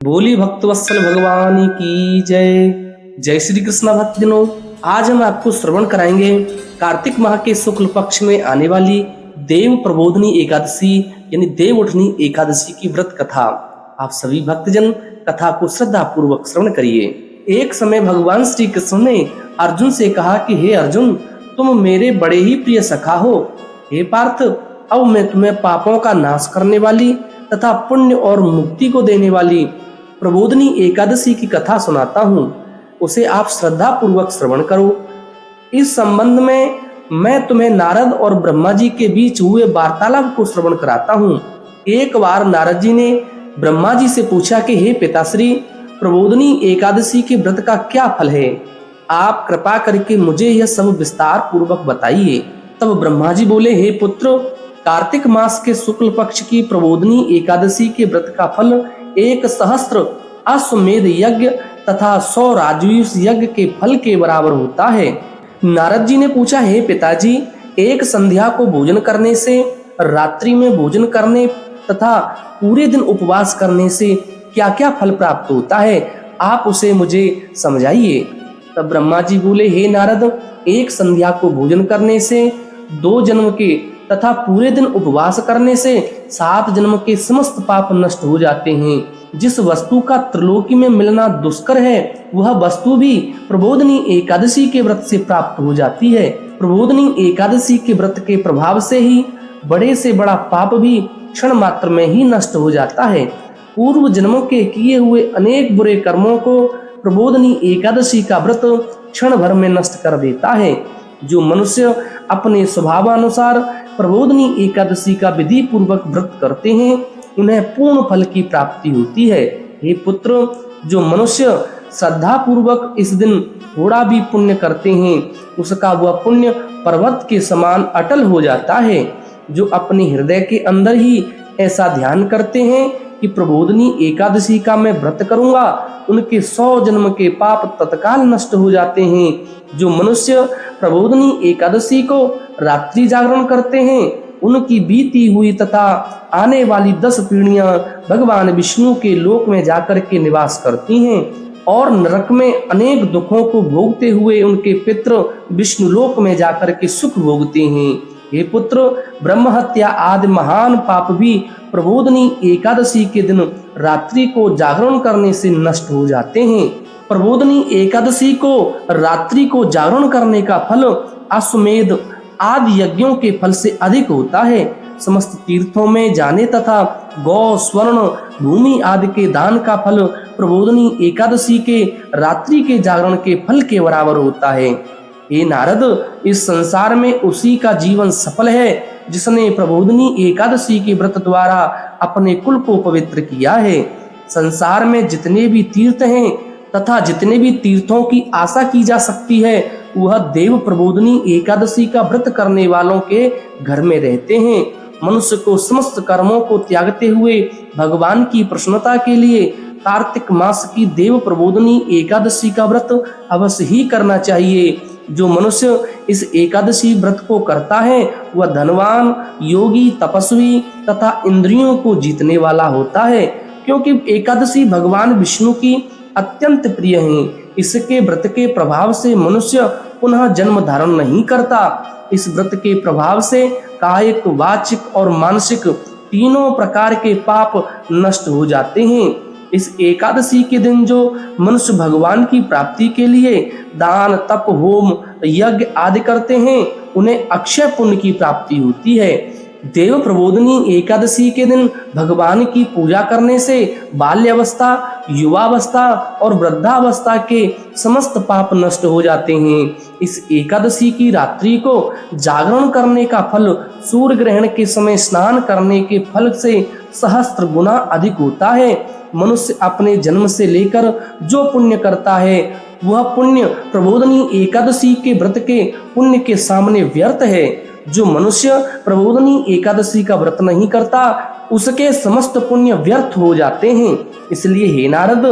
बोली भक्तवत्सल भगवान की जय। जय श्री कृष्ण भक्तजनों, आज हम आपको श्रवण कराएंगे कार्तिक माह के शुक्ल पक्ष में आने वाली देव प्रबोधनी एकादशी यानी देव उठनी एकादशी की व्रत कथा। आप सभी भक्तजन कथा को श्रद्धा पूर्वक श्रवण करिए। एक समय भगवान श्री कृष्ण ने अर्जुन से कहा कि हे अर्जुन, तुम मेरे बड़े ही प्रिय सखा हो। हे पार्थ, अब मैं तुम्हें पापों का नाश करने वाली तथा पुण्य और मुक्ति को देने वाली प्रबोधनी एकादशी की कथा सुनाता हूँ, उसे आप श्रद्धा पूर्वक श्रवण करो। इस संबंध में मैं तुम्हें नारद और ब्रह्मा जी के बीच हुए वार्तालाप को श्रवण कराता हूँ। एक बार नारद जी ने ब्रह्मा जी से पूछा कि हे पिताश्री, प्रबोधनी एकादशी के व्रत का क्या फल है? आप कृपा करके मुझे यह सब विस्तार पूर्वक बताइए। तब ब्रह्मा जी बोले, हे पुत्र, कार्तिक मास के शुक्ल पक्ष की प्रबोधनी एकादशी के व्रत का फल 1,000 अश्वमेध यज्ञ तथा 100 राजयूष यज्ञ के फल के बराबर होता है। नारद जी ने पूछा, हे पिताजी, एक संध्या को भोजन करने से, रात्रि में भोजन करने तथा पूरे दिन उपवास करने से क्या क्या फल प्राप्त होता है? आप उसे मुझे समझाइए। तब ब्रह्मा जी बोले, हे नारद, एक संध्या को भोजन करने से 2 जन्म के तथा पूरे दिन उपवास करने से 7 जन्म के समस्त पाप नष्ट हो जाते हैं। जिस वस्तु का त्रिलोकी में मिलना दुष्कर है, वह वस्तु भी प्रबोधनी एकादशी के व्रत से प्राप्त हो जाती है। प्रबोधनी एकादशी के व्रत के प्रभाव से ही बड़े से बड़ा पाप भी क्षण मात्र में ही नष्ट हो जाता है। पूर्व जन्मों के किए हुए अनेक बुरे कर्मों को प्रबोधनी एकादशी का व्रत क्षण भर में नष्ट कर देता है। जो मनुष्य अपने स्वभावानुसार प्रबोधनी एकादशी का विधि पूर्वक व्रत करते हैं, उन्हें पूर्ण फल की प्राप्ति होती है। हे पुत्र, जो मनुष्य श्रद्धा पूर्वक इस दिन थोड़ा भी पुण्य करते हैं, उसका वह पुण्य पर्वत के समान अटल हो जाता है। जो अपने हृदय के अंदर ही ऐसा ध्यान करते हैं कि प्रबोधनी एकादशी का मैं व्रत करूंगा, उनके 100 जन्म के पाप तत्काल नष्ट हो जाते हैं। जो मनुष्य प्रबोधनी एकादशी को रात्रि जागरण करते हैं, उनकी बीती हुई तथा आने वाली 10 पीढ़ियां भगवान विष्णु के लोक में जाकर के निवास करती हैं और नरक में अनेक दुखों को भोगते हुए उनके पितृ विष्णु लोक में जाकर के सुख भोगते हैं। हे पुत्र, ब्रह्म हत्या आदि महान पाप भी प्रबोधनी एकादशी के दिन रात्रि को जागरण करने से नष्ट हो जाते हैं। प्रबोधनी एकादशी को रात्रि को जागरण करने का फल अश्वमेध आदि यज्ञों के फल से अधिक होता है। समस्त तीर्थों में जाने तथा गौ स्वर्ण भूमि आदि के दान का फल प्रबोधनी एकादशी के रात्रि के जागरण के फल के बराबर होता है। हे नारद, इस संसार में उसी का जीवन सफल है जिसने प्रबोधनी एकादशी के व्रत द्वारा अपने कुल को पवित्र किया है। संसार में जितने भी तीर्थ हैं तथा जितने भी तीर्थों की आशा की जा सकती है, वह देव प्रबोधनी एकादशी का व्रत करने वालों के घर में रहते हैं। मनुष्य को समस्त कर्मों को त्यागते हुए भगवान की प्रसन्नता के लिए कार्तिक मास की देव प्रबोधनी एकादशी का व्रत अवश्य ही करना चाहिए। जो मनुष्य इस एकादशी व्रत को करता है, वह धनवान, योगी, तपस्वी तथा इंद्रियों को जीतने वाला होता है, क्योंकि एकादशी भगवान विष्णु की अत्यंत प्रिय है। इसके व्रत के प्रभाव से मनुष्य पुनः जन्म धारण नहीं करता। इस व्रत के प्रभाव से कायिक, वाचिक और मानसिक तीनों प्रकार के पाप नष्ट हो जाते हैं। इस एकादशी के दिन जो मनुष्य भगवान की प्राप्ति के लिए दान, तप, होम, यज्ञ आदि करते हैं, उन्हें अक्षय पुण्य की प्राप्ति होती है। देव प्रबोधनी एकादशी के दिन भगवान की पूजा करने से बाल्यावस्था, युवावस्था और वृद्धावस्था के समस्त पाप नष्ट हो जाते हैं। इस एकादशी की रात्रि को जागरण करने का फल सूर्य ग्रहण के समय स्नान करने के फल से 1,000 गुना अधिक होता है। मनुष्य अपने जन्म से लेकर जो पुण्य करता है, वह पुण्य प्रबोधनी एकादशी के व्रत के पुण्य के सामने व्यर्थ है। जो मनुष्य प्रबोधनी एकादशी का व्रत नहीं करता, उसके समस्त पुण्य व्यर्थ हो जाते हैं। इसलिए हे नारद,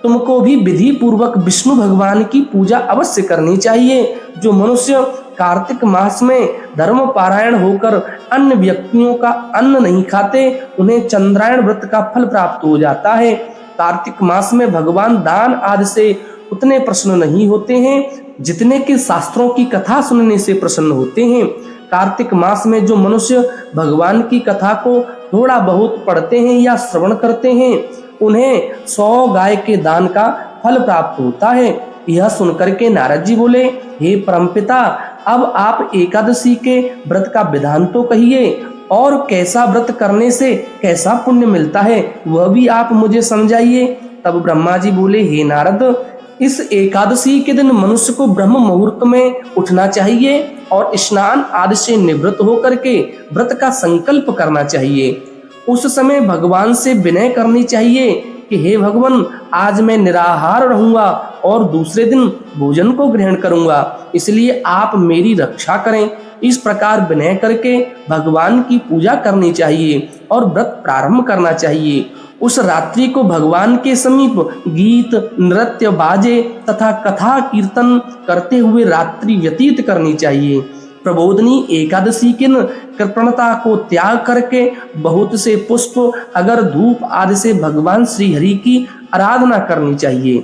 तुमको भी विधि पूर्वक विष्णु भगवान की पूजा अवश्य करनी चाहिए। जो मनुष्य कार्तिक मास में धर्म पारायण होकर अन्य व्यक्तियों का अन्न नहीं खाते, उन्हें चंद्रायण व्रत का फल प्राप्त हो जाता है। कार्तिक मास में भगवान दान आदि से उतने प्रसन्न नहीं होते हैं जितने कि शास्त्रों की कथा सुनने से प्रसन्न होते हैं। कार्तिक मास में जो मनुष्य भगवान की कथा को थोड़ा बहुत पढ़ते हैं या श्रवण करते हैं उन्हें 100 गाय के दान का फल प्राप्त होता है। यह सुनकर के नारद जी बोले, हे परमपिता, अब आप एकादशी के व्रत का विधान तो कहिए और कैसा व्रत करने से कैसा पुण्य मिलता है वह भी आप मुझे समझाइए। तब ब्रह्मा जी बोले, हे नारद, इस एकादशी के दिन मनुष्य को ब्रह्म मुहूर्त में उठना चाहिए और स्नान आदि से निवृत्त होकर के व्रत का संकल्प करना चाहिए। उस समय भगवान से विनय करनी चाहिए कि हे भगवान, आज मैं निराहार रहूंगा और दूसरे दिन भोजन को ग्रहण करूंगा, इसलिए आप मेरी रक्षा करें। इस प्रकार विनय करके भगवान की पूजा करनी चाहिए और व्रत प्रारंभ करना चाहिए। उस रात्रि को भगवान के समीप गीत, नृत्य, बाजे तथा कथा कीर्तन करते हुए रात्रि व्यतीत करनी चाहिए। प्रबोधनी एकादशी के दिन कृपणता को त्याग करके बहुत से पुष्प, अगर धूप आदि से भगवान श्री हरि की आराधना करनी चाहिए।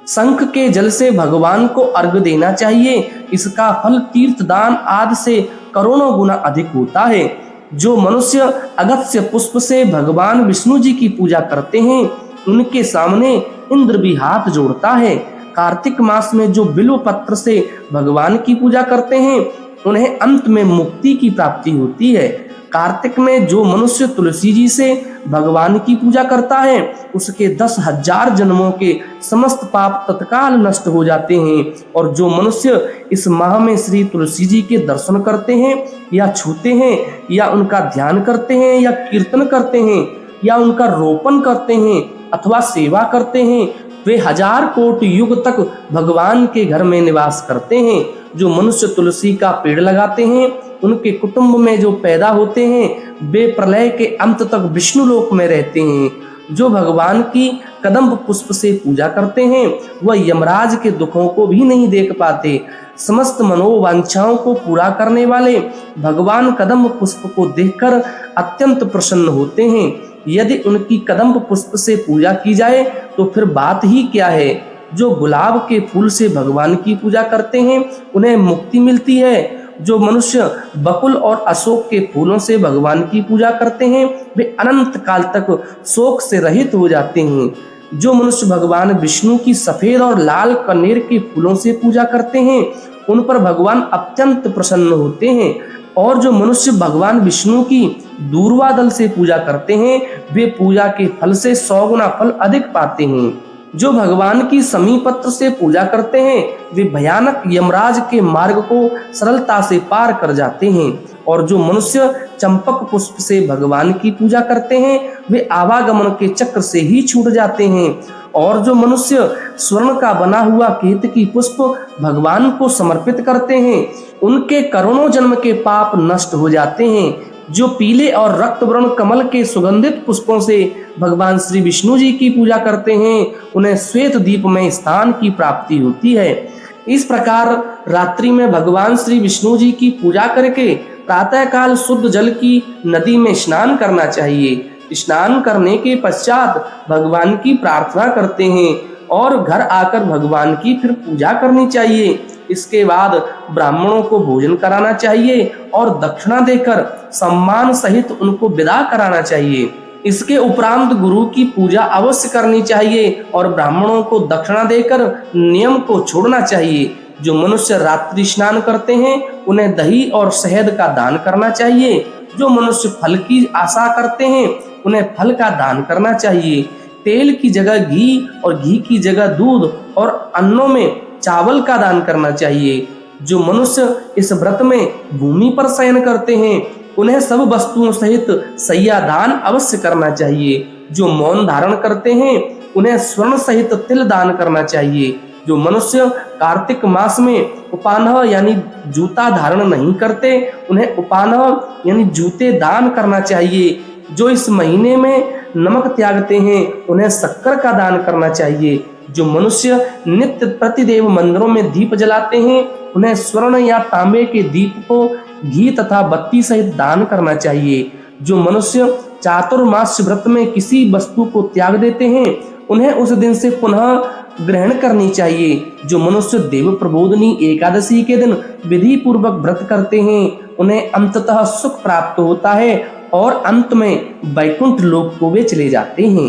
शंख के जल से भगवान को अर्घ्य देना चाहिए। इसका फल तीर्थ दान आदि से करोड़ों गुना अधिक होता है। जो मनुष्य अगस्त्य पुष्प से भगवान विष्णु जी की पूजा करते हैं उनके सामने इंद्र भी हाथ जोड़ता है। कार्तिक मास में जो बिल्व पत्र से भगवान की पूजा करते हैं उन्हें अंत में मुक्ति की प्राप्ति होती है। कार्तिक में जो मनुष्य तुलसी जी से भगवान की पूजा करता है उसके 10,000 जन्मों के समस्त पाप तत्काल नष्ट हो जाते हैं। और जो मनुष्य इस माह में श्री तुलसी जी के दर्शन करते हैं या छूते हैं या उनका ध्यान करते हैं या कीर्तन करते हैं या उनका रोपण करते हैं अथवा सेवा करते हैं वे 1000 कोटि युग तक भगवान के घर में निवास करते हैं। जो मनुष्य तुलसी का पेड़ लगाते हैं उनके कुटुंब में जो पैदा होते हैं वे प्रलय के अंत तक विष्णु लोक में रहते हैं। जो भगवान की कदम्ब पुष्प से पूजा करते हैं वह यमराज के दुखों को भी नहीं देख पाते। समस्त मनोवांछाओं को पूरा करने वाले भगवान कदम्ब पुष्प को देखकर अत्यंत प्रसन्न होते हैं। यदि उनकी कदम्ब पुष्प से पूजा की जाए तो फिर बात ही क्या है। जो गुलाब के फूल से भगवान की पूजा करते हैं उन्हें मुक्ति मिलती है। जो मनुष्य बकुल और अशोक के फूलों से भगवान की पूजा करते हैं वे अनंत काल तक शोक से रहित हो जाते हैं। जो मनुष्य भगवान विष्णु की सफेद और लाल कनेर के फूलों से पूजा करते हैं उन पर भगवान अत्यंत प्रसन्न होते हैं। और जो मनुष्य भगवान विष्णु की दूर्वा दल से पूजा करते हैं वे पूजा के फल से 100 गुना फल अधिक पाते हैं। जो भगवान की समीपत्र से पूजा करते हैं वे भयानक यमराज के मार्ग को सरलता से पार कर जाते हैं। और जो मनुष्य चंपक पुष्प से भगवान की पूजा करते हैं वे आवागमन के चक्र से ही छूट जाते हैं। और जो मनुष्य स्वर्ण का बना हुआ केतकी पुष्प भगवान को समर्पित करते हैं उनके करोड़ों जन्म के पाप नष्ट हो जाते हैं। जो पीले और रक्त वर्ण कमल के सुगंधित पुष्पों से भगवान श्री विष्णु जी की पूजा करते हैं उन्हें श्वेत दीप में स्थान की प्राप्ति होती है। इस प्रकार रात्रि में भगवान श्री विष्णु जी की पूजा करके प्रातः काल शुद्ध जल की नदी में स्नान करना चाहिए। स्नान करने के पश्चात भगवान की प्रार्थना करते हैं और घर आकर भगवान की फिर पूजा करनी चाहिए। इसके बाद ब्राह्मणों को भोजन कराना चाहिए और दक्षिणा देकर सम्मान सहित उनको विदा कराना चाहिए। इसके उपरांत गुरु की पूजा अवश्य करनी चाहिए और ब्राह्मणों को दक्षिणा देकर नियम को छोड़ना चाहिए। जो मनुष्य रात्रि स्नान करते हैं उन्हें दही और शहद का दान करना चाहिए। जो मनुष्य फल की आशा करते हैं उन्हें फल का दान करना चाहिए। तेल की जगह घी और घी की जगह दूध और अन्नों में चावल का दान करना चाहिए। जो मनुष्य इस व्रत में भूमि पर शयन करते हैं उन्हें सब वस्तुओं सहित सैया दान अवश्य करना चाहिए। जो मौन धारण करते हैं उन्हें स्वर्ण सहित तिल दान करना चाहिए। जो मनुष्य कार्तिक मास में उपानह यानी जूता धारण नहीं करते उन्हें उपानह यानी जूते दान करना चाहिए। जो इस महीने में नमक त्यागते हैं उन्हें शक्कर का दान करना चाहिए। जो मनुष्य नित्य प्रतिदेव मंदिरों में दीप जलाते हैं उन्हें स्वर्ण या तांबे के दीप को घी तथा बत्ती सहित दान करना चाहिए। जो मनुष्य चातुर्मास्य व्रत में किसी वस्तु को त्याग देते हैं उन्हें उस दिन से पुनः ग्रहण करनी चाहिए। जो मनुष्य देव प्रबोधनी एकादशी के दिन विधि पूर्वक व्रत करते हैं उन्हें अंततः सुख प्राप्त होता है और अंत में वैकुंठ लोक को वे चले जाते हैं।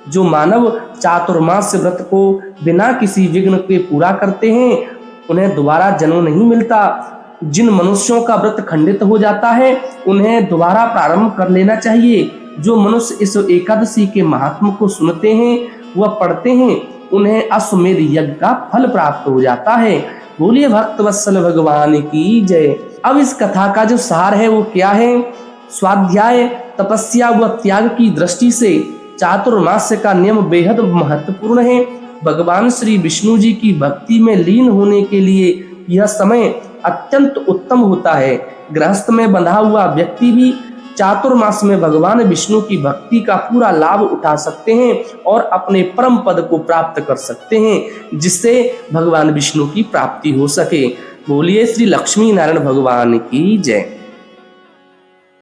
जो मानव चातुर्मास्य व्रत को बिना किसी विघ्न के पूरा करते हैं उन्हें दोबारा जन्म नहीं मिलता। जिन मनुष्यों का व्रत खंडित हो जाता है उन्हें दोबारा प्रारंभ कर लेना चाहिए। जो मनुष्य इस एकादशी के महात्म को सुनते हैं व पढ़ते हैं उन्हें अश्वमेध यज्ञ का फल प्राप्त हो जाता है। बोलिए भक्त वत्सल भगवान की जय। अब इस कथा का जो सार है वो क्या है? स्वाध्याय, तपस्या व त्याग की दृष्टि से चातुर्मास्य का नियम बेहद महत्वपूर्ण है। भगवान श्री विष्णु जी की भक्ति में लीन होने के लिए यह समय अत्यंत उत्तम होता है। गृहस्थ में बंधा हुआ व्यक्ति भी चातुर्मास में भगवान विष्णु की भक्ति का पूरा लाभ उठा सकते हैं और अपने परम पद को प्राप्त कर सकते हैं जिससे भगवान विष्णु की प्राप्ति हो सके। बोलिए श्री लक्ष्मी नारायण भगवान की जय।